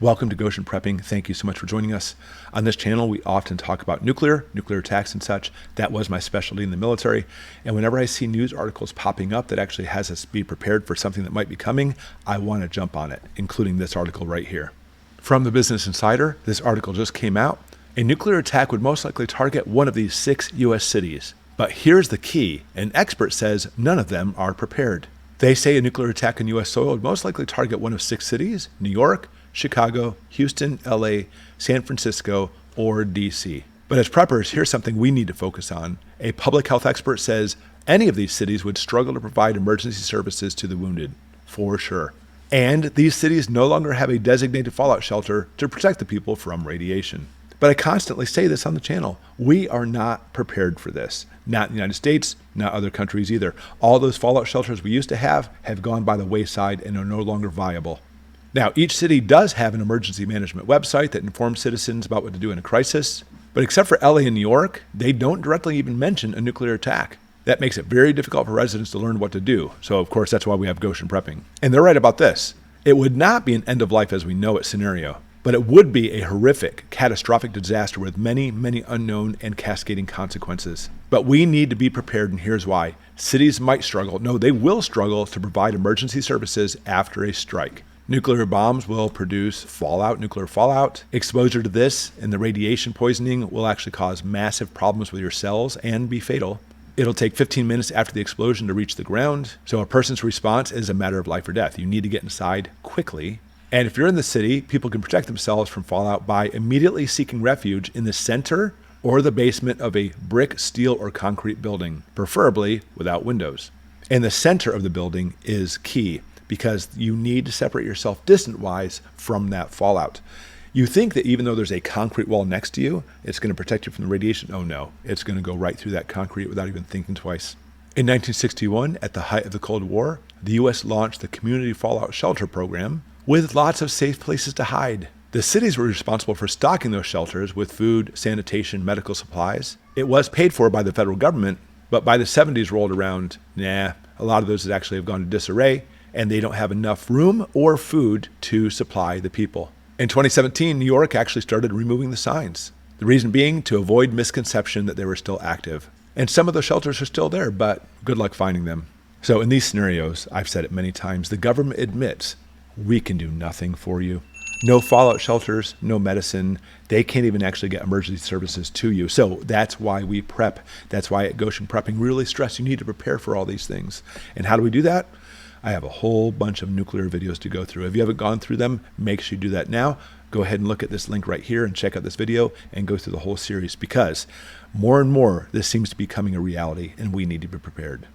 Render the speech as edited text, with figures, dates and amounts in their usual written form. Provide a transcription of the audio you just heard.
Welcome to Goshen Prepping. Thank you so much for joining us. On this channel, we often talk about nuclear attacks and such. That was my specialty in the military. And whenever I see news articles popping up that actually has us be prepared for something that might be coming, I want to jump on it, including this article right here. From the Business Insider, this article just came out. A nuclear attack would most likely target one of these 6 U.S. cities. But here's the key. An expert says none of them are prepared. They say a nuclear attack on U.S. soil would most likely target one of 6 cities: New York, Chicago, Houston, LA, San Francisco, or DC. But as preppers, here's something we need to focus on. A public health expert says any of these cities would struggle to provide emergency services to the wounded, for sure. And these cities no longer have a designated fallout shelter to protect the people from radiation. But I constantly say this on the channel. We are not prepared for this. Not in the United States, not other countries either. All those fallout shelters we used to have gone by the wayside and are no longer viable. Now, each city does have an emergency management website that informs citizens about what to do in a crisis. But except for LA and New York, they don't directly even mention a nuclear attack. That makes it very difficult for residents to learn what to do. So, of course, that's why we have Goshen Prepping. And they're right about this. It would not be an end of life as we know it scenario, but it would be a horrific, catastrophic disaster with many, many unknown and cascading consequences. But we need to be prepared, and here's why. Cities might struggle. No, they will struggle to provide emergency services after a strike. Nuclear bombs will produce fallout, nuclear fallout. Exposure to this and the radiation poisoning will actually cause massive problems with your cells and be fatal. It'll take 15 minutes after the explosion to reach the ground. So a person's response is a matter of life or death. You need to get inside quickly. And if you're in the city, people can protect themselves from fallout by immediately seeking refuge in the center or the basement of a brick, steel, or concrete building, preferably without windows. And the center of the building is key, because you need to separate yourself distant-wise from that fallout. You think that even though there's a concrete wall next to you, it's going to protect you from the radiation. Oh no, it's going to go right through that concrete without even thinking twice. In 1961, at the height of the Cold War, the U.S. launched the Community Fallout Shelter Program with lots of safe places to hide. The cities were responsible for stocking those shelters with food, sanitation, medical supplies. It was paid for by the federal government, but by the 70s rolled around, a lot of those actually have gone to disarray, and they don't have enough room or food to supply the people. In 2017, New York actually started removing the signs. The reason being to avoid misconception that they were still active. And some of the shelters are still there, but good luck finding them. So in these scenarios, I've said it many times, the government admits we can do nothing for you. No fallout shelters, no medicine. They can't even actually get emergency services to you. So that's why we prep. That's why at Goshen Prepping really stress you need to prepare for all these things. And how do we do that? I have a whole bunch of nuclear videos to go through. If you haven't gone through them, make sure you do that now. Go ahead and look at this link right here and check out this video and go through the whole series, because more and more this seems to be becoming a reality and we need to be prepared.